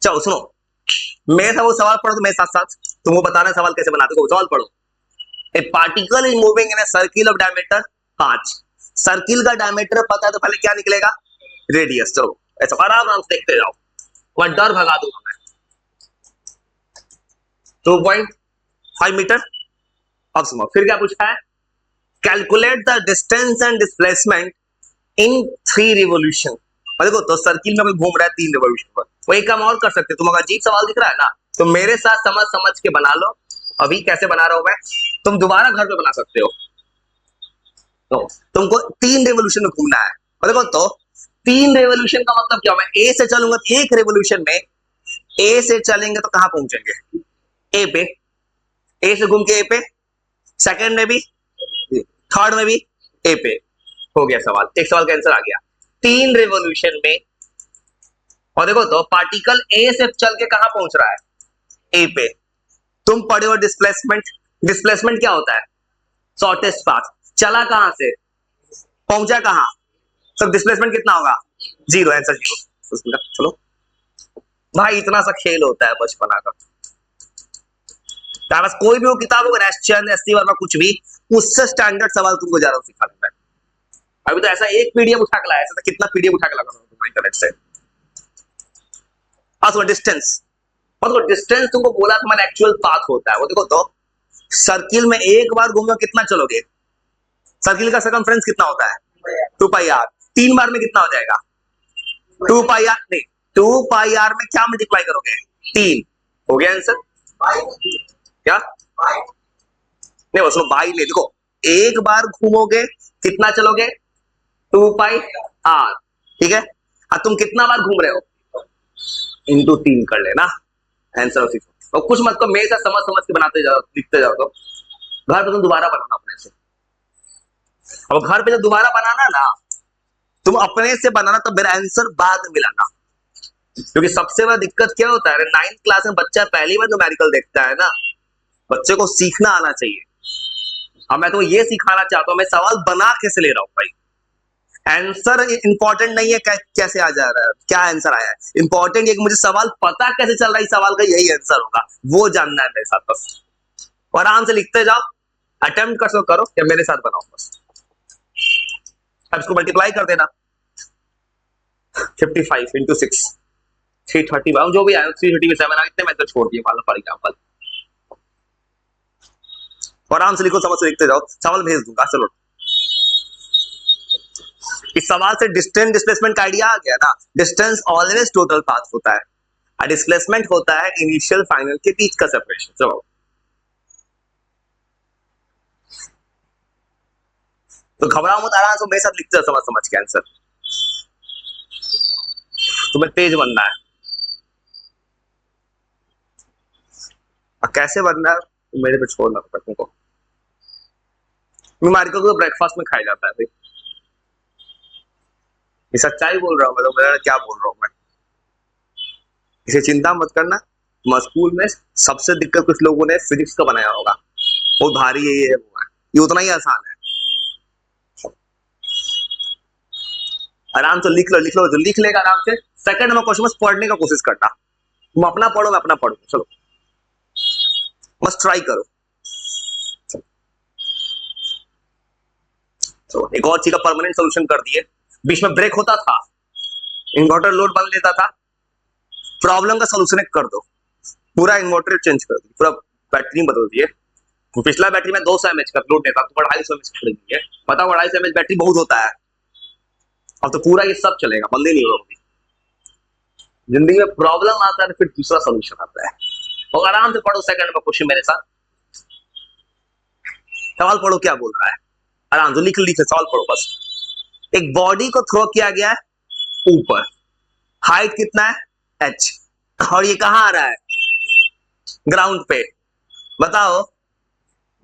चलो सुनो, मेरे से वो सवाल पढ़ो तो मेरे साथ साथ तुम वो बताना सवाल कैसे बनाते हो। सवाल पढ़ो। ए particle is moving in a circle of diameter 5। Circle का डायमीटर पता है तो पहले क्या निकलेगा? रेडियस। चलो ऐसा आराम आराम से देखते जाओ, वहां डर भगा दूंगा मैं। 2.5 मीटर। अब सुनो फिर क्या पूछा है, calculate the distance and displacement in 3 revolution. देखो तो सर्किल में कोई घूम रहा है 3 रिवोल्यूशन पर। वो एक काम और कर सकते हो, तुम अगर अजीब सवाल दिख रहा है ना तो मेरे साथ समझ समझ के बना लो। अभी कैसे बना रहा हूं मैं, तुम दोबारा घर पे बना सकते हो। तो तुमको 3 रेवोल्यूशन में घूमना है। और देखो तो 3 रेवोल्यूशन का मतलब क्या, मैं ए से चलूंगा तो एक रेवोल्यूशन में ए से चलेंगे तो कहां पहुंचेंगे? ए पे। ए से घूम के ए पे, सेकंड में भी, थर्ड में भी ए पे। हो गया सवाल, एक सवाल का आंसर आ गया। 3 रेवोल्यूशन में। और देखो तो पार्टिकल ए से चल के कहां पहुंच रहा है? ए पे। तुम पढ़े हो डिस्प्लेसमेंट। डिस्प्लेसमेंट क्या होता है? Shortest path. चला कहां से, पहुंचा कहां? सब डिस्प्लेसमेंट कितना होगा? 0। आंसर 0। चलो भाई, इतना सा खेल होता है बचपना का। बस कोई भी वो किताब होगा, एसचंद, एससी वर्मा, कुछ भी, उससे स्टैंडर्ड सवाल तुमको जा रहा हूं सिखाने में। अभी तो ऐसा एक पीडीएफ उठा के लाया, ऐसा कितना पीडीएफ उठा के लगा इंटरनेट से। डिस्टेंस, मतलब डिस्टेंस तुमको बोला था मैंने, एक्चुअल पाथ होता है वो। देखो तो सर्किल में एक बार घूमो कितना चलोगे? सर्किल का सरकमफ्रेंस कितना होता है? 2πr। 3 बार में कितना हो जाएगा? 2πr नहीं, 2πr में क्या मल्टीप्लाई करोगे? 3। हो गया आंसर। क्या नहीं, वो सुनो बाई ले, देखो एक बार घूमोगे कितना चलोगे? 2πr। ठीक है, अब तुम कितना बार घूम रहे हो? इंटू 3 कर लेना, आंसर उसी। और कुछ मत को मेरे साथ समझ समझ के बनाते जाओ, लिखते जाओ। तो घर पे तुम दोबारा बनाना अपने से। और घर पे जब दोबारा बनाना ना, तुम अपने से बनाना तो मेरा आंसर बाद में मिलाना। क्योंकि सबसे बड़ा दिक्कत क्या होता है, 9th क्लास में बच्चा पहली बार न्यूमेरिकल देखता है ना, बच्चे को सीखना आना चाहिए। अब मैं तो ये सिखाना चाहता हूं, मैं सवाल बना कैसे ले रहा हूं भाई। आंसर इंपॉर्टेंट नहीं है कैसे आ जा रहा है, क्या आंसर आया है। इंपॉर्टेंट है कि मुझे सवाल पता कैसे चल रहा है, सवाल का यही आंसर होगा, वो जानना है मेरे साथ बस। और आराम से लिखते जाओ, अटेम्प्ट कर सो करो या मेरे साथ बनाओ बस। अब इसको मल्टीप्लाई कर देना, 55 इंटू 6 330, जो भी आया 337 इतने मैं तो छोड़ दिए फॉर एग्जांपल। और आराम से लिखो, समझ से लिखते जाओ, सवाल भेज दूंगा। चलो इस सवाल से डिस्टेंस डिस्प्लेसमेंट का आइडिया आ गया ना। डिस्टेंस ऑलवेज टोटल पाथ होता है, और डिस्प्लेसमेंट होता है इनिशियल फाइनल के बीच का सेपरेशन। चलो तो घबराओ मत, आराम से मेरे साथ लिखते जाओ समझ समझ के आंसर। तुम्हें तेज बनना है। और कैसे बनना है मेरे पे छोड़ना पड़ता तुमको। न्यूमेरिकल को ब्रेकफास्ट में खाया जाता है भाई, ये सच्चाई बोल रहा हूँ मैं, तो मेरा क्या बोल रहा हूँ मैं, इसे चिंता मत करना। स्कूल में सबसे दिक्कत कुछ लोगों ने फिजिक्स का बनाया होगा, बहुत भारी है ये वो है, ये उतना ही आसान है। आराम से लिख लो, लिख लो, जो लिख लेगा आराम से। सेकंड में क्वेश्चन बस पढ़ने का कोशिश करना, तुम अपना पढ़ो मैं अपना पढ़ू। चलो बस ट्राई करो। तो एक और चीज का परमानेंट सोल्यूशन कर दिए। बीच में ब्रेक होता था, इन्वर्टर लोड बन लेता था, प्रॉब्लम का सोल्यूशन कर दो, पूरा इन्वर्टर चेंज कर दिए, पूरा बैटरी बदल दिए। पिछला बैटरी में 200 mAh का लोड देता, तो 250 mAh खरीदी है। पता 250 mAh बैटरी बहुत होता है। अब तो पूरा ये सब चलेगा, बंद ही नहीं होगा। जिंदगी में प्रॉब्लम आता है फिर दूसरा सोल्यूशन आता है। और आराम से पढ़ो, सेकंड में क्वेश्चन मेरे साथ। सवाल पढ़ो क्या बोल रहा है, आराम से लिख लिख सवाल पढ़ो बस। एक बॉडी को थ्रो किया गया है ऊपर, हाइट कितना है h, और ये कहां आ रहा है? ग्राउंड पे। बताओ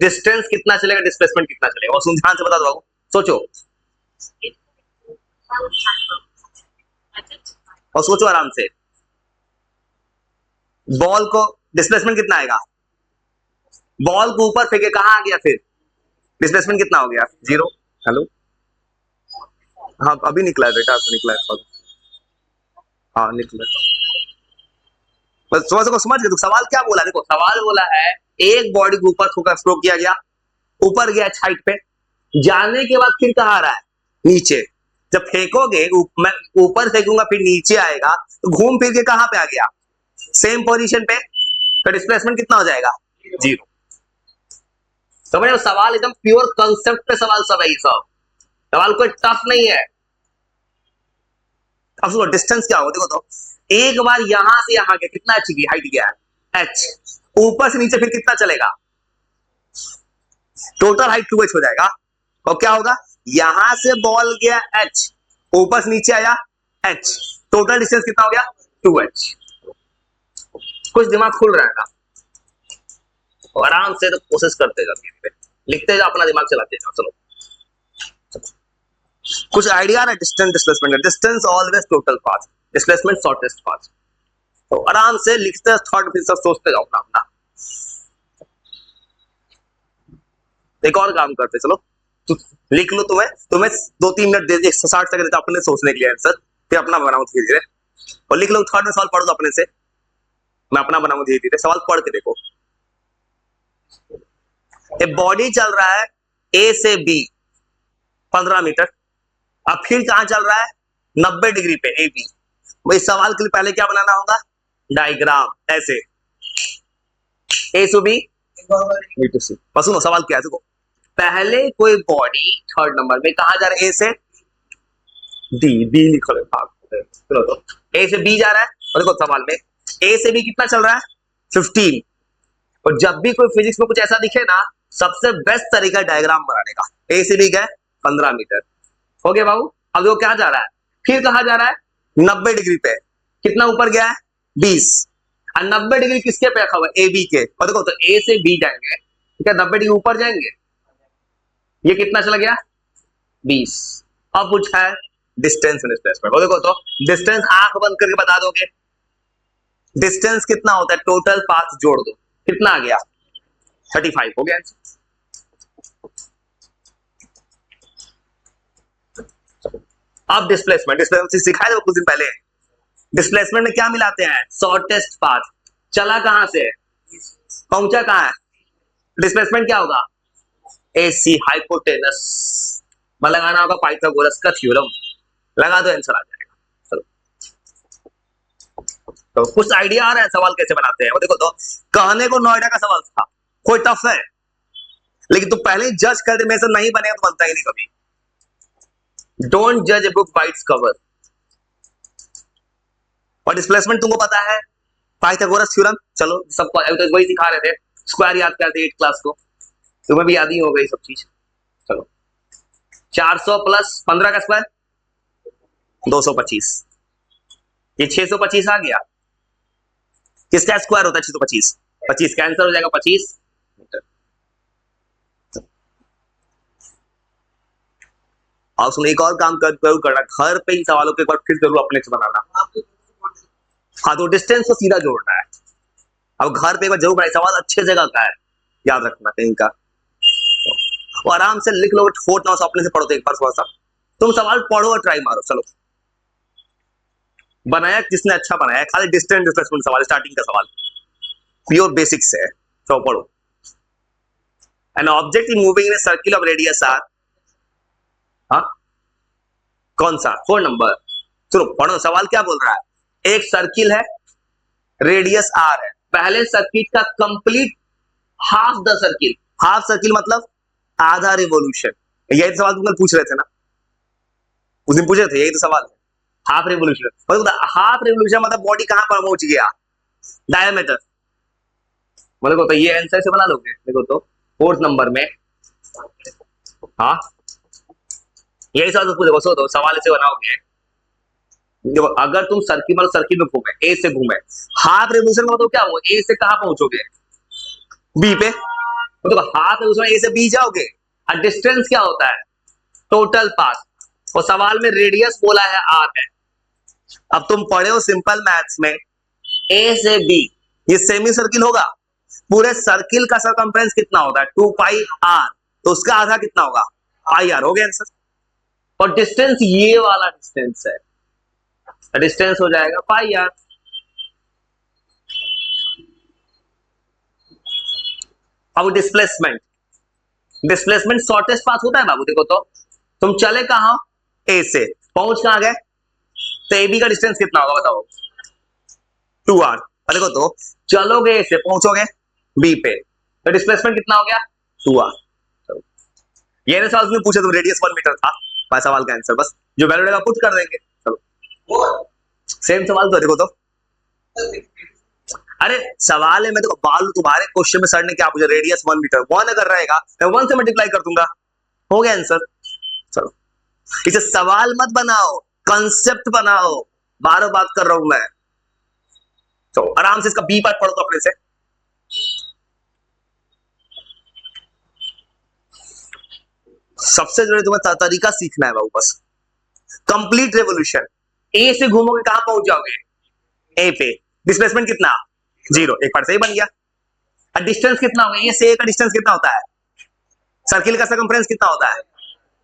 डिस्टेंस कितना चलेगा, डिस्प्लेसमेंट कितना चलेगा, और ध्यान से बता दो, सोचो और सोचो आराम से। बॉल को डिस्प्लेसमेंट कितना आएगा? बॉल को ऊपर फेंके, कहां आ गया फिर? डिस्प्लेसमेंट कितना हो गया? 0। हेलो, हाँ अभी निकला है बेटा, तो निकला है। हाँ निकला। बस समझ गए? तो सवाल क्या बोला, देखो सवाल बोला है एक बॉडी को ऊपर थ्रो किया गया, ऊपर गया हाइट पे, जाने के बाद फिर कहाँ आ रहा है, नीचे। जब फेंकोगे, मैं ऊपर फेंकूंगा फिर नीचे आएगा, तो घूम फिर के कहां पे आ गया, सेम पोजीशन पे, तो डिस्प्लेसमेंट कितना हो जाएगा, 0। समझ रहे हो? सवाल एकदम प्योर कंसेप्ट पे सवाल सब है, ये सब सवाल कोई टफ नहीं है। अब सुनो डिस्टेंस क्या होगा, देखो तो एक बार यहां से यहां के कितना एच की हाइट गया है, एच, ऊपर से नीचे फिर कितना चलेगा, टोटल हाइट 2h हो जाएगा। और क्या होगा, यहां से बॉल गया एच, ऊपर से नीचे आया एच, टोटल डिस्टेंस कितना हो गया, 2h। कुछ दिमाग खुल रहा है ना, और आराम से तो कोशिश करते जाओ, लिखते जाओ, अपना दिमाग चलाते जाओ। चलो कुछ आइडिया ना distance displacement, distance always total path, displacement shortest path. तो आराम से लिखते थॉट फिर सब सोचते जाओ अपना अपना। एक और काम करते चलो, तो लिख लो, तुम्हें 2-3 मिनट दे, 160 सेकंड देता अपने सोचने के लिए आंसर, फिर अपना बनाओ धीरे धीरे, और लिख लो। थर्ड में सवाल पढ़ दो अपने से, मैं अपना बनाऊं धीरे धीरे, सवाल पढ़ के देखो। एक बॉडी चल रहा है ए से बी 15 मीटर, अब फिर कहां चल रहा है, 90 डिग्री पे ए बी। भाई सवाल के लिए पहले क्या बनाना होगा, डायग्राम, ऐसे ए टू बी, बी टू सी। बस सुनो सवाल क्या है, देखो पहले कोई बॉडी थर्ड नंबर में कहां जा रहा है, ए से डी, बी लिखो, चलो तो ए से बी जा रहा है, और देखो सवाल में ए से बी कितना चल रहा है, 15। और जब भी कोई फिजिक्स में कुछ ऐसा दिखे ना, सबसे बेस्ट तरीका डायग्राम बनाने का। ए से बी गए 15 मीटर, हो गया बाबू। अब वो क्या जा रहा है, फिर कहा जा रहा है 90 डिग्री पे, कितना ऊपर गया है, 20। और 90 डिग्री किसके पे रखा हुआ है, ए बी के। और देखो तो ए से बी जाएंगे, ठीक है, 90 डिग्री ऊपर जाएंगे, ये कितना चला गया, 20। अब पूछा है डिस्टेंस एंड डिस्प्लेसमेंट। देखो तो डिस्टेंस आंख बंद करके बता दोगे, डिस्टेंस कितना होता है, टोटल पाथ जोड़ दो, कितना आ गया, 35 हो गया। अब डिस्प्लेसमेंट, डिस्प्लेसमेंट सिखाया था कुछ दिन पहले। डिस्प्लेसमेंट में क्या मिलाते हैं, शॉर्टेस्ट पाथ, चला कहां से, पहुंचा कहां है, डिस्प्लेसमेंट क्या होगा, एसी हाइपोटेनस। लगाना होगा पाइथागोरस का थ्योरम, लगा दो आंसर आ जाएगा। चलो तो कुछ आइडिया आ रहा है सवाल कैसे बनाते हैं। वो देखो तो कहने को नोएडा का सवाल था, कोई टफ है, लेकिन तू पहले ही जज कर दे, मेरे से नहीं बनेगा तो बनता ही नहीं कभी। डोंट जज a book by its cover. और डिस्प्लेसमेंट तुमको पता है, पाइथागोरस थ्योरम, चलो सबको तो वही सिखा रहे थे, स्क्वायर याद करते 8 क्लास को, तुम्हें भी याद ही हो गई सब चीज। चलो 400 प्लस 15 का स्क्वायर 225, ये 625 आ गया, किसका स्क्वायर होता है 625, 25 कैंसर हो जाएगा, 25 मीटर। और सुन एक और काम जरूर करना, घर पे इन सवालों के एक बार फिर जरूर अपने से बनाना। हाँ तो डिस्टेंस को सीधा जोड़ना है, अब घर पे एक बार जरूर बनाए, सवाल अच्छे जगह का है, याद रखना कहीं का। तो आराम से लिख लो, फोर्थ नाउ अपने से पढ़ो तो एक बार थोड़ा सा तुम सवाल पढ़ो और ट्राई मारो। चलो बनाया किसने, अच्छा बनाया, खाली डिस्टेंस डिस्प्लेसमेंट सवाल, स्टार्टिंग का सवाल प्योर बेसिक्स है, तो पढ़ो। An object is moving in circle of radius R, हाँ कौन सा, 4 नंबर। चलो पढ़ो सवाल क्या बोल रहा है, एक सर्किल है, रेडियस आर है, पहले सर्किट का complete half the circle, half circle मतलब आधा रिवोल्यूशन, यही तो सवाल तुम कल पूछ रहे थे ना, उस दिन पूछे थे, यही तो सवाल है, हाफ रिवोल्यूशन। हाफ रिवोल्यूशन मतलब बॉडी कहां पर पहुंच गया, डायमीटर। मतलब तो ये आंसर से बना लोगे, देखो तो 4th नंबर में, हाँ यही सवाल तो पूछो, तो सवाल ऐसे बनाओगे, देखो अगर तुम सर्किल मतलब सर्किल में घूमे, ए से घूमे, हाफ रिवोल्यूशन मतलब क्या हुआ, ए से कहां पहुंचोगे, बी पे, तो हाफ रिवोल्यूशन ए से बी जाओगे। और डिस्टेंस क्या होता है, टोटल पाथ, और सवाल में रेडियस बोला है आर है। अब तुम पढ़े हो सिंपल मैथ्स में, ए से बी ये सेमी सर्किल होगा, पूरे सर्किल का सरकमफ्रेंस कितना होता है, 2 पाई आर, तो उसका आधा कितना होगा, पाई आर, हो गया आंसर। और डिस्टेंस ये वाला डिस्टेंस है, डिस्टेंस हो जाएगा पाई आर। अब डिस्प्लेसमेंट, डिस्प्लेसमेंट शॉर्टेस्ट पाथ होता है बाबू। देखो तो तुम चले कहां, ए से पहुंच कहां गए, तो ए बी का डिस्टेंस कितना होगा बताओ, 2r। और देखो तो चलोगे ए से पहुंचोगे बी पे, तो डिस्प्लेसमेंट कितना हो गया, 2r। ये ना सवाल में पूछे तुम, रेडियस 1 मीटर था, पास सवाल का आंसर बस जो वैल्यू रहेगा पुट कर देंगे। चलो सेम सवाल तो देखो तो, अरे सवाल है, मैं देखो बाल तुम्हारे क्वेश्चन में सर ने क्या पूछा, रेडियस 1 मीटर, 1 अगर रहेगा मैं 1 से मल्टीप्लाई कर दूंगा, हो गया आंसर। चलो इसे सवाल मत बनाओ, कंसेप्ट बनाओ, बार बात कर रहा हूं मैं। तो आराम से इसका बी पार्ट पढ़ो तो अपने से। सबसे जरूरी तुम्हें तरीका सीखना है बाबू बस। कंप्लीट रेवोल्यूशन, ए से घूमोगे कहां पहुंच जाओगे, ए पे। डिस्प्लेसमेंट कितना, 0, एक पार्ट सही बन गया। और डिस्टेंस कितना होगा, ए से ए का डिस्टेंस कितना होता है, सर्किल का सर्कमफ्रेंस कितना होता है,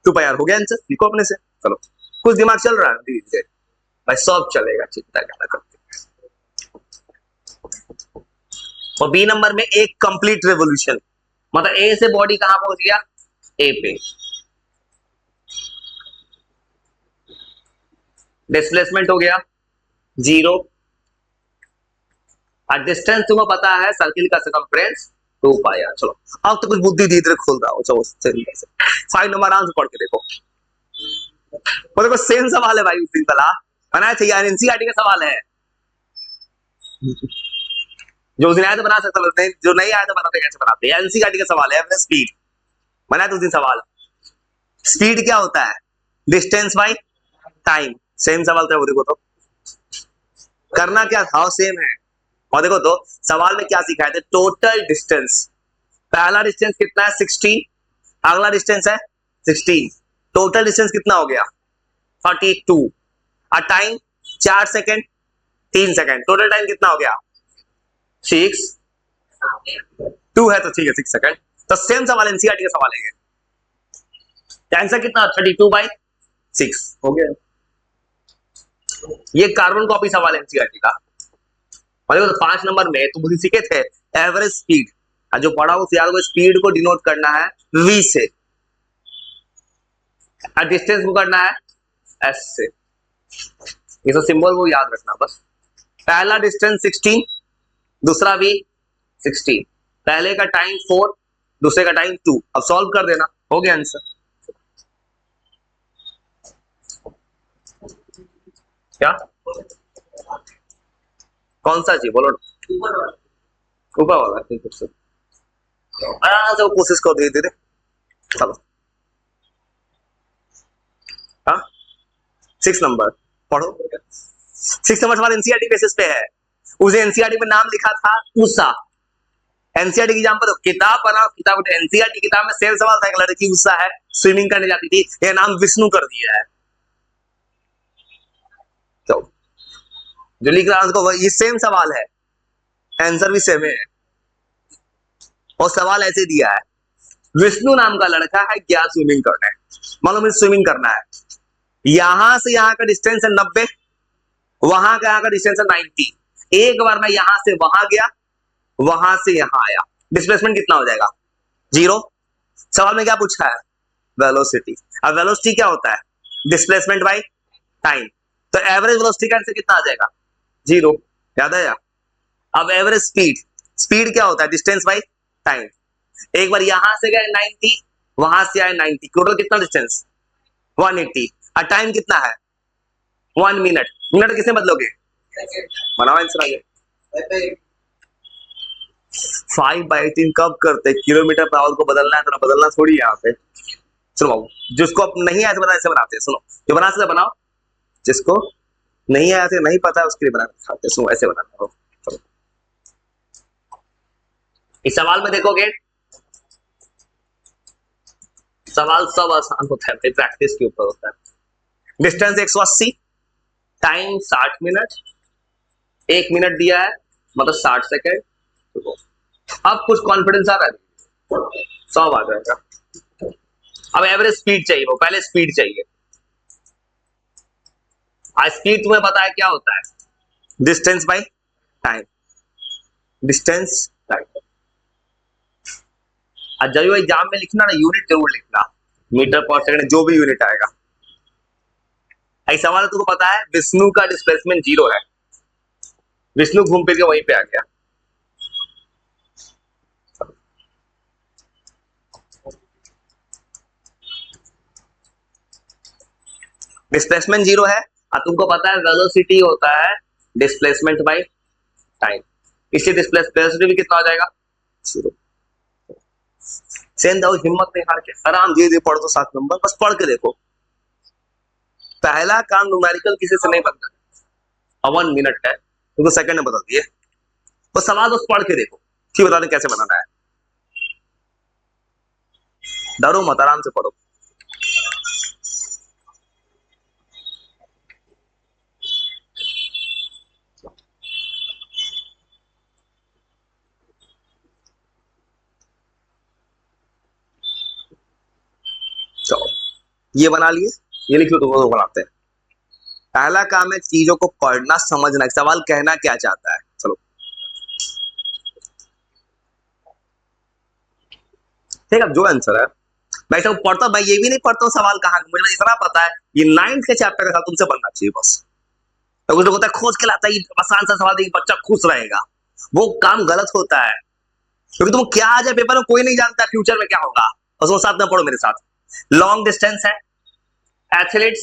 2πr। हो गया आंसर, लिखो अपने से। चलो कुछ दिमाग चल रहा है धीरे भाई, सब चलेगा, चिंता क्या करते। और बी नंबर में एक कंप्लीट रेवोल्यूशन, मतलब ए से बॉडी कहां पहुंच गया, ए पे। डिस्प्लेसमेंट हो गया 0, और डिस्टेंस तुम्हें पता है सर्किल का सर्कमफ्रेंस 2πr। चलो अब तो कुछ बुद्धि धीरे धीरे खोल रहा हो। चलो 5 नंबर आराम से पढ़ के देखो, वो देखो सेम सवाल है भाई, उस दिन वाला बनाया चाहिए, एनसीईआरटी का सवाल है। जो उस दिन आया तो बना सकता है, जो नहीं आया तो बताते कैसे बनाते हैं। एनसीईआरटी का सवाल है, एवरेज स्पीड बनाया तो उस दिन सवाल। स्पीड क्या होता है, डिस्टेंस बाई टाइम, सेम सवाल था वो। देखो तो करना क्या था, सेम है। और देखो तो सवाल में क्या सिखाए थे, टोटल डिस्टेंस। पहला डिस्टेंस कितना है 16, अगला डिस्टेंस है 16, टोटल डिस्टेंस कितना हो गया 42, और time 4 second 3 second, total time कितना हो गया 6, 2 है तो ठीक है 6 सेकंड। तो सेम सवाल एनसीईआरटी का सवाल है ये। आंसर कितना 32/6 हो गया। ये कार्बन कॉपी सवाल एनसीईआरटी का। और 5 नंबर में तुम मुझे सीखे थे एवरेज स्पीड, जो पढ़ा उस याद को, स्पीड को डिनोट करना है v से, और डिस्टेंस को करना है s से। ये सब सिंबल को याद रखना बस। पहला डिस्टेंस 16, दूसरा भी 16, पहले का टाइम 4, दूसरे का टाइम 2। अब सॉल्व कर देना, हो गया आंसर। क्या कौन सा जी बोलो, ऊपर वाला आराम से कोशिश करो धीरे धीरे। चलो हाँ 6 नंबर पढ़ो। 6 नंबर सवाल एनसीईआरटी बेसिस पे है। उसे एनसीईआरटी में नाम लिखा था उषा। एनसीईआरटी की एग्जाम पर किताब बना, किताब एनसीईआरटी किताब में सेम सवाल था, एक लड़की उषा है, स्विमिंग करने जाती थी, यह नाम विष्णु कर दिया है। तो जो लिख रहा है उसको ये सेम सवाल है, आंसर भी सेम है। और सवाल ऐसे दिया है, विष्णु नाम का लड़का है, गया स्विमिंग करने, मालूम मुझे स्विमिंग करना है, यहां से यहां का डिस्टेंस है 90, वहां का यहां का डिस्टेंस है 90। एक बार मैं यहां से वहां गया, वहां से यहां आया, डिस्प्लेसमेंट कितना हो जाएगा 0। सवाल में क्या पूछा है, वेलोसिटी। अब वेलोसिटी क्या होता है, डिस्प्लेसमेंट बाय टाइम। तो एवरेज वेलोसिटी का आंसर कितना आ जाएगा 0, याद आया। अब एवरेज स्पीड, स्पीड क्या होता है, डिस्टेंस बाय टाइम। एक बार यहां से गए 90, वहां से आए 90, टोटल कितना डिस्टेंस 180, और टाइम कितना है 1 मिनट। मिनट किससे बदलोगे, बनाओ आंसर आ गया। 5/18 कब करते, किलोमीटर पर आवर को बदलना है तो ना, बदलना थोड़ी यहाँ पे। सुनो जिसको अब नहीं आया तो बता, ऐसे बनाते हैं। सुनो जो बना सकते बनाओ, जिसको नहीं आया तो नहीं पता उसके लिए बना दिखाते। सुनो ऐसे बनाना हो। इस सवाल में देखोगे, सवाल सब आसान होता है, प्रैक्टिस के ऊपर होता है। डिस्टेंस 180, टाइम 60 मिनट, 1 मिनट दिया है मतलब 60 सेकेंड। अब कुछ कॉन्फिडेंस आ रहा है, 100 आ जाएगा। अब एवरेज स्पीड चाहिए, वो पहले स्पीड चाहिए। आज स्पीड तुम्हें पता है क्या होता है, distance by time, distance time. और जब एग्जाम में लिखना ना यूनिट जरूर लिखना, मीटर पर सेकंड जो भी यूनिट आएगा। एक सवाल तुमको पता है विष्णु का डिस्प्लेसमेंट 0 है, विष्णु घूम फिर के वहीं पे आ गया। डिस्प्लेसमेंट 0 है और तुमको पता है वेलोसिटी होता है डिस्प्लेसमेंट बाय टाइम, इससे वेलोसिटी भी कितना हो जाएगा 0। सेम दाओ, हिम्मत नहीं हार के आराम धीरे धीरे पढ़ो तो 7 नंबर, बस पढ़ के देखो। पहला काम न्यूमेरिकल किसी से नहीं बनता, 1 मिनट है तुमको सेकंड में बता दिए, बस सवाल बस पढ़ के देखो, फिर बता दें कैसे बनाना है। डरो मत, आराम से पढ़ो। चलो ये बना लिए, ये लिख लो, तो बनाते हैं। पहला काम है चीजों को पढ़ना समझना, सवाल कहना क्या चाहता है। चलो ठीक है, अब जो आंसर है मैं तो पढ़ता, मैं ये भी नहीं पढ़ता हूँ सवाल कहाँ, मुझे इतना पता है ये 9th के चैप्टर का था, तुमसे बनना चाहिए बस। तो कुछ लोग होता है खोज के लाता है आसान सा सवाल देगी बच्चा खुश रहेगा, वो काम गलत होता है, क्योंकि तुम क्या आ जाए पेपर में कोई नहीं जानता फ्यूचर में क्या होगा। और वो साथ में पढ़ो मेरे साथ। लॉन्ग डिस्टेंस है, एथलीट्स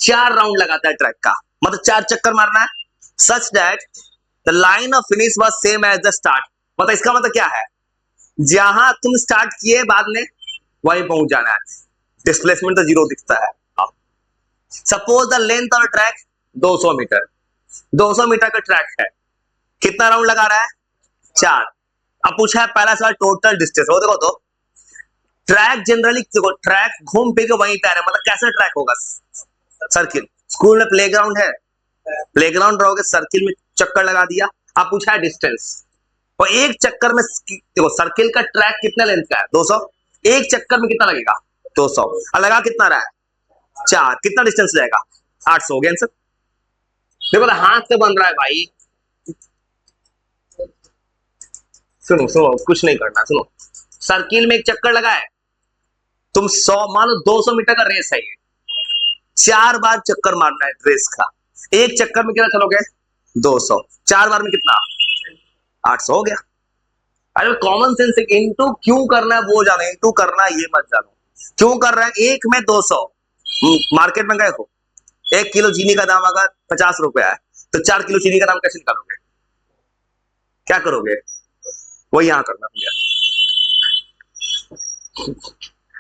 4 राउंड लगाता है ट्रैक का, मतलब 4 चक्कर मारना है, such that the line of finish was same as the start. मतलब इसका मतलब क्या है, जहां तुम स्टार्ट किए बाद में वहीं पहुंच जाना है। डिस्प्लेसमेंट तो 0 दिखता है। Suppose the length of track 200 metre, 200 metre का ट्रैक है, कितना राउंड लगा रहा है 4। अब पूछा है पहला सवाल टोटल डिस्टेंस, हो देखो तो ट्रैक जनरली देखो ट्रैक घूम फिर के वहीं पे आ रहा है, मतलब कैसा ट्रैक होगा सर्किल। स्कूल में प्लेग्राउंड है, प्लेग्राउंड रहोगे सर्किल में चक्कर लगा दिया। अब पूछा है डिस्टेंस, और एक चक्कर में देखो सर्किल का ट्रैक कितना लेंथ का है 200, एक चक्कर में कितना लगेगा 200, और लगा कितना रहा है 4, कितना डिस्टेंस जाएगा 800 हो गया आंसर। देखो हाथ से बन रहा है भाई, सुनो सुनो कुछ नहीं करना, सुनो सर्किल में एक चक्कर लगा है, तुम 100 मान लो 200 मीटर का रेस है ये, 4 बार चक्कर मारना है रेस का, एक चक्कर में कितना चलोगे 200, 4 बार में कितना 800 हो गया। अरे कॉमन सेंस है, इंटू क्यों करना है वो जानो, इंटू करना ये मत जानो, क्यों कर रहा है। एक में 200, मार्केट में गए हो 1 किलो चीनी का दाम अगर 50 रुपया है, तो 4 किलो चीनी का दाम कैसे निकालोगे, क्या करोगे, वो यहां करना भैया।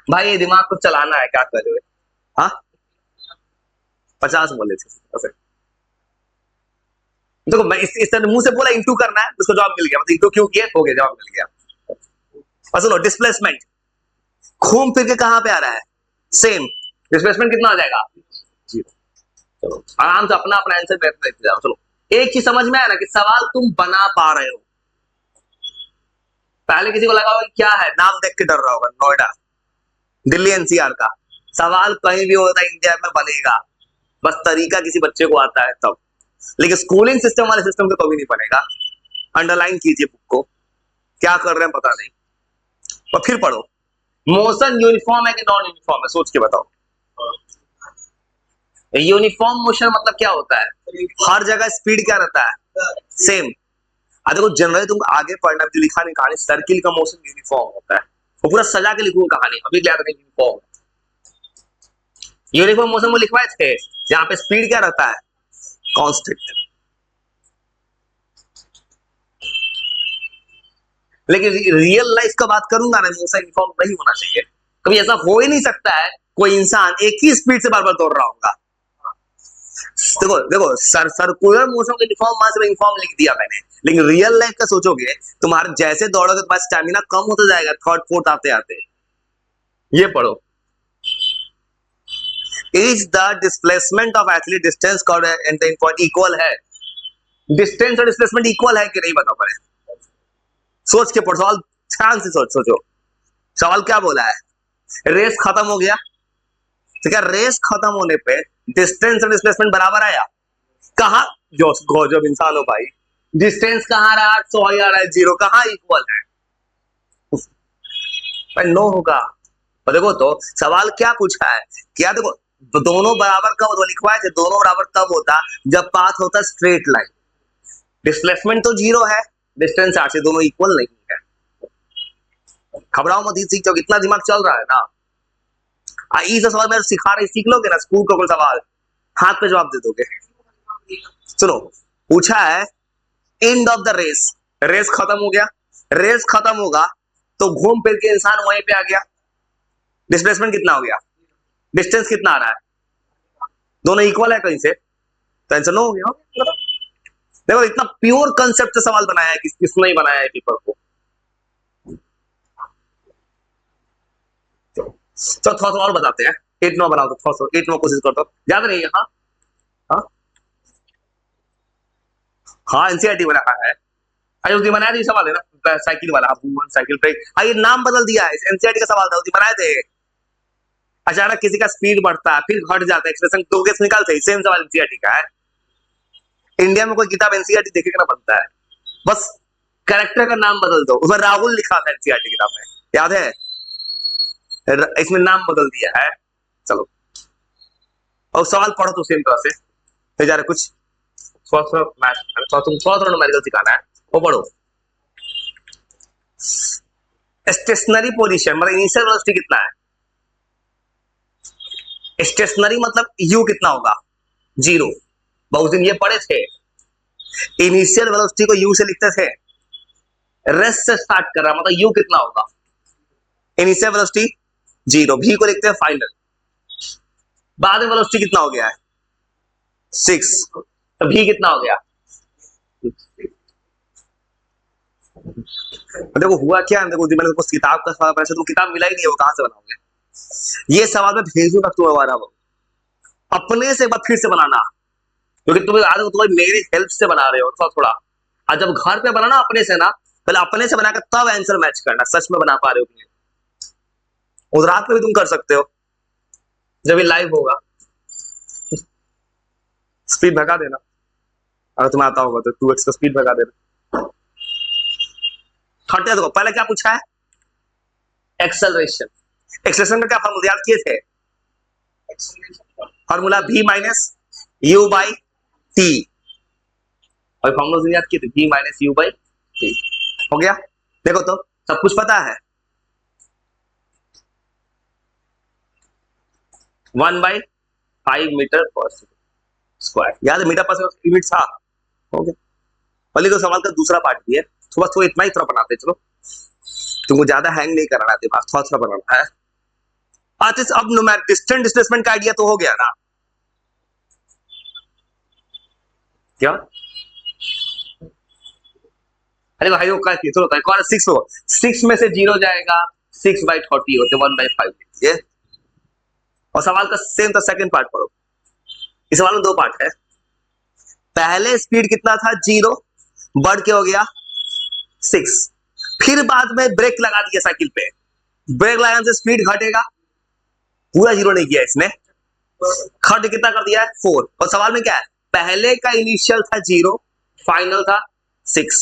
भाई ये दिमाग को चलाना है, क्या कर रहे हो। हाँ 50 बोले थे, देखो मैं इस तरह मुंह से बोला इंटू करना है, उसको जवाब मिल गया, मतलब इंटू क्यों किया हो गया, जवाब मिल गया। और सुनो डिस्प्लेसमेंट घूम फिर के कहां पे आ रहा है सेम, डिस्प्लेसमेंट कितना आ जाएगा 0। चलो आराम से अपना अपना आंसर देखते जाओ। चलो एक चीज समझ में आया ना कि सवाल तुम बना पा रहे हो। पहले किसी को लगा होगा क्या है, नाम देख के डर रहा होगा, नोएडा, दिल्ली एनसीआर का सवाल कहीं भी होता है इंडिया में बनेगा, बस तरीका किसी बच्चे को आता है तब, लेकिन स्कूलिंग सिस्टम वाले सिस्टम को कभी नहीं बनेगा। अंडरलाइन कीजिए बुक को, क्या कर रहे हैं पता नहीं, और फिर पढ़ो। मोशन यूनिफॉर्म है कि नॉन यूनिफॉर्म है, सोच के बताओ। यूनिफॉर्म मोशन मतलब क्या होता है, हर जगह स्पीड क्या रहता है सेम। देखो जनरली तुम आगे पढ़ना जो लिखा नहीं कहानी, सर्किल का मोशन यूनिफॉर्म होता है, वो पूरा सजा के लिखूंगा कहानी, अभी याद नहीं। यूनिफॉर्म यूनिफॉर्म मोशन वो लिखवाए थे जहां पे स्पीड क्या रहता है कांस्टेंट। लेकिन रियल लाइफ का बात करूंगा ना, मोशन यूनिफॉर्म नहीं होना चाहिए, कभी ऐसा हो ही नहीं सकता है कोई इंसान एक ही स्पीड से बार बार दौड़ रहा होगा। देखो देखो सर्कुलर मोशन के यूनिफॉर्म मास में यूनिफॉर्म लिख दिया मैंने, लेकिन रियल लाइफ का सोचोगे तुम्हारे जैसे दौड़ोगे तुम्हारा स्टैमिना कम होता जाएगा, थर्ड फोर्थ आते आते। ये पढ़ो, is the displacement of athlete distance called and the point equal है। डिस्टेंस और डिस्प्लेसमेंट इक्वल है कि नहीं बता पाए, सोच के पढ़ो सवाल, ध्यान से सोचो सवाल क्या बोला है। रेस खत्म हो गया, तो क्या रेस खत्म होने पे डिस्टेंस और डिस्प्लेसमेंट बराबर आया, कहा जो गजब इंसान हो भाई, डिस्टेंस कहां रहा 800 आ रहा है 0, कहां इक्वल है। भाई नो होगा। और देखो तो सवाल क्या पूछा है, क्या देखो तो दोनों बराबर कब होता, लिखवाए थे दोनों बराबर कब होता, जब पाथ होता स्ट्रेट लाइन। डिस्प्लेसमेंट तो जीरो है, डिस्टेंस आर से दोनों इक्वल नहीं है। घबराओ मत, सीख जाओ, इतना दिमाग चल रहा है ना। इस सवाल में सिखा रहे, सीख लोगे ना स्कूल का कोई सवाल, हाथ पे जवाब दे दोगे। सुनो, पूछा है end of the race, race खत्म हो गया, रेस खत्म होगा तो घूम फिर के इंसान वहीं पे आ गया, डिस्प्लेसमेंट कितना हो गया, डिस्टेंस कितना आ रहा है, दोनों इक्वल है कहीं से, तो आंसर नो हो गया। देखो इतना प्योर कंसेप्ट से सवाल बनाया है, किसने नहीं बनाया है पेपर को। तो थोड़ा सा और बताते हैं, 8-9 बनाओ, तो थोड़ा सा 8-9 कोशिश करता हूँ, याद नहीं है। हाँ हाँ हाँ, एनसीईआरटी बना है। अरे उस दिन बनाया था ये सवाल है ना, साइकिल वाला, वन साइकिल ब्रेक, ये नाम बदल दिया है, एनसीईआरटी का सवाल था, उस दिन बनाए थे। अचानक किसी का स्पीड बढ़ता है फिर घट जाता है, एक्सप्रेशन तो गेस निकाल सही, सेम सवाल एनसीईआरटी का है। इंडिया में कोई किताब एनसीईआरटी देखेगा ना बनता है, बस कैरेक्टर का नाम बदल दो, उसमें राहुल लिखा था एनसीईआरटी किताब में, याद है, इसमें नाम बदल दिया है। चलो और सवाल पढ़ो तो सेम तरह से, फिर जा रहे कुछ थोड़ा न्यूमेरिकल सिखाना है, वो पढ़ो। स्टेशनरी पोजीशन मतलब इनिशियल वेलोसिटी कितना है, स्टेशनरी मतलब यू कितना होगा, जीरो। बहुत दिन ये पढ़े थे, इनिशियल वेलोसिटी को यू से लिखते थे, रेस्ट से स्टार्ट कर रहा मतलब यू कितना होगा, इनिशियल वेलोसिटी जीरो, भी को लिखते हैं फाइनल, बाद में वेलोसिटी कितना हो गया है 6, तो भी कितना हो गया। देखो हुआ क्या है, देखो मैंने कुछ किताब का सवाल बनाया, तुम किताब मिला ही नहीं है, वो कहां से बनाओगे। ये सवाल मैं भेजूंगा तुम्हारा, अपने से एक बार फिर से बनाना, क्योंकि तुम्हें आदत तुम्हें मेरी हेल्प से बना रहे हो थोड़ा थोड़ा, और जब घर पे बनाना अपने से ना, पहले अपने से बनाकर तब आंसर मैच करना, सच में बना पा रहे हो, उस रात में भी तुम कर सकते हो जब ये लाइव होगा। स्पीड भगा देना, अगर तुम्हें आता होगा तो 2x का स्पीड भगा देना। हटे देखो पहले क्या पूछा है, एक्सेलरेशन, एक्सेलरेशन का क्या फॉर्मूला याद किए थे, formula v minus you by T, और फॉर्मूला याद किए थे v minus you by T, हो गया। देखो तो सब कुछ पता है, 1/5 मीटर पर स्क्वायर, याद है, मीटर पर यूनिट था, हो गया। पहले तो सवाल का दूसरा पार्ट भी है, थोड़ा थोड़ा इतना ही थोड़ा बनाते चलो, तुमको ज्यादा हैंग नहीं कराना दिमाग, थोड़ा थोड़ा बनाना है। अच्छा अब डिस्टेंस डिस्प्लेसमेंट का आइडिया तो हो गया ना, क्या अरे भाई वो क्या चलो कौन 6 हो, 6 में से 0 जाएगा, 6/30 होते 1/5 ये। और सवाल का सेम तो सेकंड पार्ट पढ़ो, इस सवाल में 2 पार्ट है, पहले स्पीड कितना था 0, बढ़ के हो गया 6, फिर बाद में ब्रेक लगा दिया साइकिल पे, ब्रेक लगाने से स्पीड घटेगा, पूरा 0 नहीं किया इसने, खट कितना कर दिया है 4, और सवाल में क्या है, पहले का इनिशियल था 0, फाइनल था 6,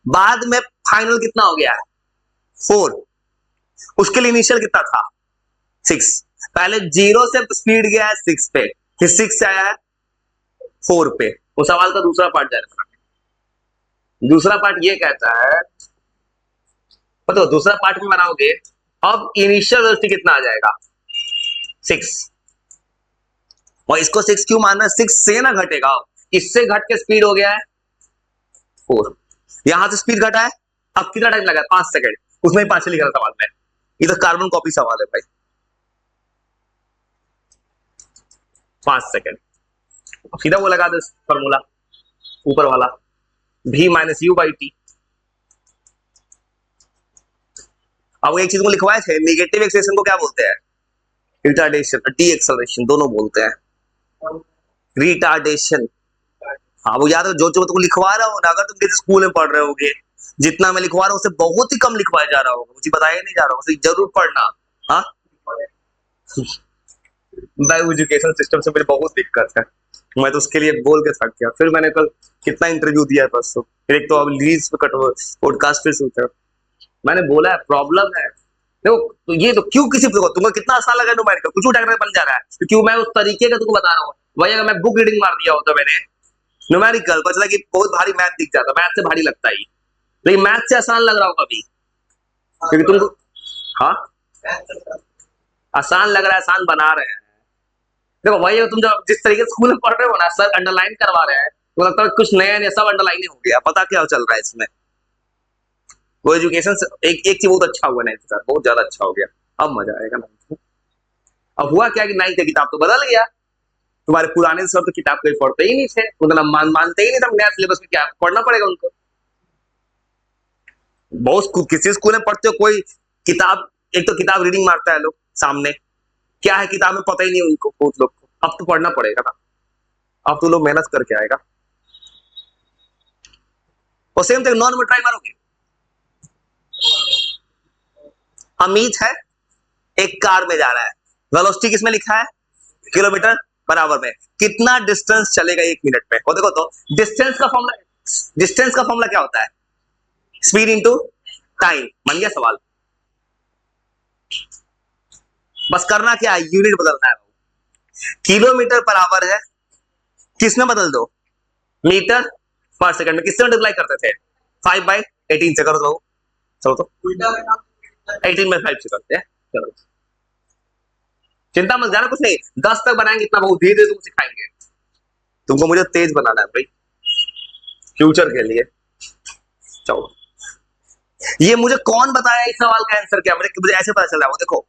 बाद में फाइनल कितना हो गया है 4, उसके लिए इनिशियल कितना था 6, पहले 0 से स्पीड गया है 6 पे, फिर 6 से आया है 4 पे, वो सवाल का दूसरा पार्ट जाएगा। दूसरा पार्ट ये कहता है, तो दूसरा पार्ट में बनाओगे, अब इनिशियल वेलोसिटी कितना आ जाएगा 6, और इसको 6 क्यों मानना है, 6 से ना घटेगा, इससे घट के स्पीड हो गया है 4, यहां से स्पीड घटा है, अब कितना टाइम लगा 5 सेकंड, उसमें 5 लिखा था सवाल में, ये तो कार्बन कॉपी सवाल है भाई, 5 सेकंड, सीधा वो लगा दो फॉर्मूला ऊपर वाला, v minus you by T. अब एक चीज को लिखवाए थे, नेगेटिव एक्सेलरेशन को क्या बोलते हैं, रिटार्डेशन, डी एक्सेलरेशन दोनों बोलते हैं, रिटार्डेशन। हाँ वो याद है, जो जो तुमको लिखवा रहा हूँ ना, अगर तुम किसी स्कूल में पढ़ रहे होगे, जितना मैं लिखवा रहा हूँ उससे बहुत ही कम लिखवाया जा रहा होगा, मुझे बताया नहीं जा रहा होगा, जरूर पढ़ना। हाँ भाई एजुकेशन सिस्टम से मुझे बहुत दिक्कत है, मैं तो उसके लिए बोल के थक गया, फिर मैंने कल कितना इंटरव्यू दिया है परसों, फिर एक तो अब लीज पे कट पॉडकास्ट पे सुनते, मैंने बोला है प्रॉब्लम है, देखो तो ये तो क्यों किसी को तुमको कितना आसान लगा न्यूमेरिकल, कुछ उठा कर बन जा रहा है, क्योंकि मैं उस तरीके का तुमको बता रहा हूँ। वही अगर मैं बुक रीडिंग मार दिया होता मैंने न्यूमेरिकल पता कि बहुत भारी मैथ दिख जाता, मैथ से भारी लगता ही, लेकिन मैथ से आसान लग रहा होगा अभी क्योंकि तुमको, हाँ आसान लग रहा है, आसान बना रहे हैं। देखो वही तुम जब जिस तरीके से स्कूल में पढ़ रहे हो ना, सर अंडरलाइन करवा रहे हैं तो लगता है कुछ नया नया सब अंडरलाइन हो गया, पता क्या चल रहा है इसमें। वो एजुकेशन से एक एक चीज बहुत अच्छा हुआ नाइन्थ का, बहुत ज्यादा अच्छा हो गया, अब मजा आएगा नाइन्थ में। अब हुआ क्या कि नाइन्थ की किताब तो बदल गया, तुम्हारे पुराने सर तो किताब कोई पढ़ते ही नहीं थे, उतना मानते ही नहीं था, नया सिलेबस में क्या पढ़ना पड़ेगा उनको। बहुत किसी स्कूल में पढ़ते हो कोई किताब, एक तो किताब रीडिंग मारता है लोग सामने, क्या है किताब में पता ही नहीं उनको बहुत लोग को, अब तो पढ़ना पड़ेगा ना, अब तो लोग मेहनत करके आएगा। और सेम थिंग नॉन में ट्राई मारोगे, अमित है एक कार में जा रहा है, वेलोसिटी किसमें लिखा है, किलोमीटर बराबर में, कितना डिस्टेंस चलेगा एक मिनट में। और देखो तो डिस्टेंस का फॉर्मूला क्या होता है, स्पीड इंटू टाइम, बन गया सवाल। बस करना क्या है, यूनिट बदलना है, किलोमीटर पर आवर है, किसमें बदल दो, मीटर पर सेकंड में, किससे मल्टीप्लाई करते थे 5/18 से, करो तो चलो तो 18/5 से करते हैं, चलो चिंता मत जाना, कुछ नहीं 10 तक बनाएंगे, इतना बहुत धीरे धीरे तुमको सिखाएंगे, तुमको मुझे तेज बनाना है भाई फ्यूचर के लिए। चलो ये मुझे कौन बताया इस सवाल का आंसर क्या, मुझे ऐसे पता चल रहा है, वो देखो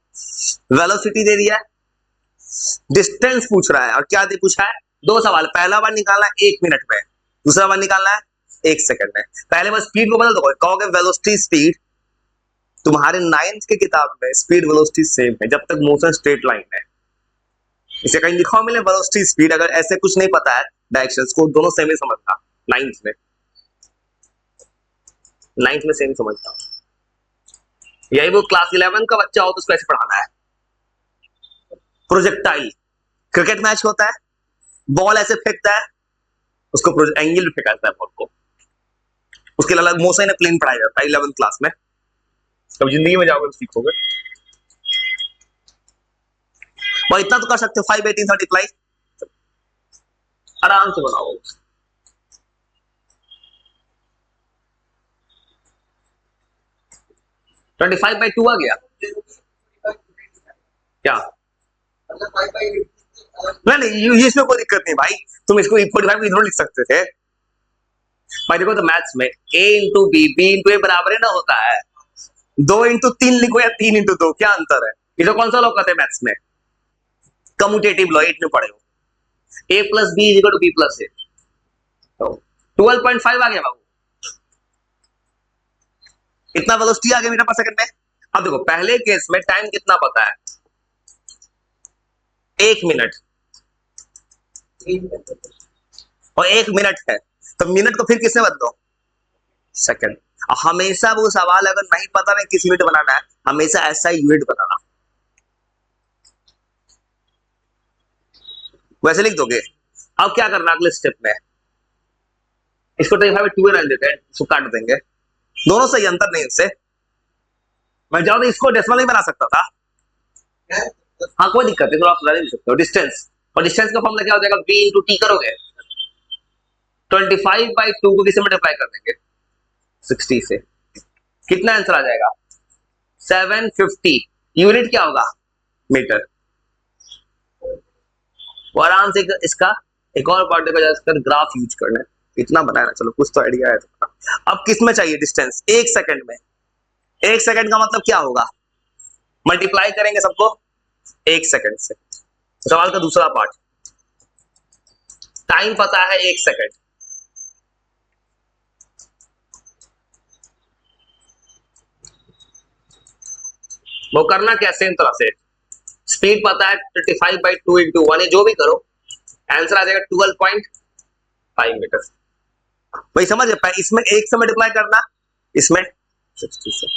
वेलोसिटी दे दिया है, डिस्टेंस पूछ रहा है, और क्या पूछा है, दो सवाल, पहला बार निकालना है 1 मिनट में, दूसरा बार निकालना है 1 सेकंड में। पहले बार स्पीड को बदल दो, कहोगे वेलोसिटी स्पीड, तुम्हारे 9th की किताब में स्पीड वेलोसिटी सेम है जब तक मोशन स्ट्रेट लाइन है, इसे कहीं लिखा मिले वेलोसिटी स्पीड, अगर ऐसे कुछ नहीं पता है डायरेक्शंस को, दोनों सेम ही समझना, 9th में सेम समझता, यही वो क्लास 11 का बच्चा हो तो उसको ऐसे पढ़ाना है। प्रोजेक्टाइल, क्रिकेट मैच होता है, बॉल ऐसे फेंकता है, उसको एंगल पे फेंका जाता है बॉल को, उसके लिए अलग मोशन प्लेन पढ़ाया जाता है 11th क्लास में, तब जिंदगी में जाओगे तो सीखोगे। और इतना तो कर सकते हो 5/18 मल्टीप्लाई, आराम से बनाओ। ट्वेंटी 25/2 आ गया क्या, नहीं इसमें कोई दिक्कत नहीं भाई, तुम इसको 45 इधर लिख सकते थे भाई। देखो तो मैथ्स में a इंटू बी इंटू ए बराबर है ना होता है, 2 इंटू 3 लिखो या 3 इंटू 2, क्या अंतर है, ये तो कौन सा लॉ कहते हैं मैथ्स में, कम्यूटेटिव लॉ, 8 में पढ़े हो, a plus B equal to B plus A, 12.5 आ गया बाबू, इतना वेलोसिटी आ गया मीटर पर सेकंड में। अब देखो पहले केस में टाइम कितना पता है, 1 मिनट, और 1 मिनट है तो मिनट को फिर किससे बदलो, सेकंड। हमेशा वो सवाल अगर नहीं पता नहीं किस यूनिट बनाना है, हमेशा ऐसा यूनिट बनाना, वैसे लिख दोगे। अब क्या करना अगले स्टेप में, इसको 25/2 रहने देते हैं, इसको काट देंगे, दोनों सही, अंतर नहीं उससे, मैं जाऊँ तो इसको डेसिमल नहीं बना सकता था, हाँ कोई दिक्कत नहीं, थोड़ा सुधार सकते हो डिस्टेंस, और डिस्टेंस का फॉर्मूला क्या हो जाएगा, v इंटू टी करोगे, 25/2 को किससे मल्टीप्लाई कर देंगे, 60 से, कितना आंसर आ जाएगा 750, यूनिट क्या होगा, मीटर। वो आराम से इसका एक और पार्ट देखो, जाकर ग्राफ यूज करना है, इतना बनाया, चलो कुछ तो आइडिया है। अब किस में चाहिए डिस्टेंस, 1 सेकंड में, 1 सेकंड का मतलब क्या होगा, मल्टीप्लाई करेंगे सबको 1 सेकंड से। सवाल का दूसरा पार्ट, टाइम पता है 1 सेकंड, वो करना क्या, सेम तरह से, स्पीड पता है 35/2 इंटू 1, जो भी करो आंसर आ जाएगा 12.5 मीटर। भाई समझ, इसमें 1 से मल्टीप्लाई करना, इसमें 60 से,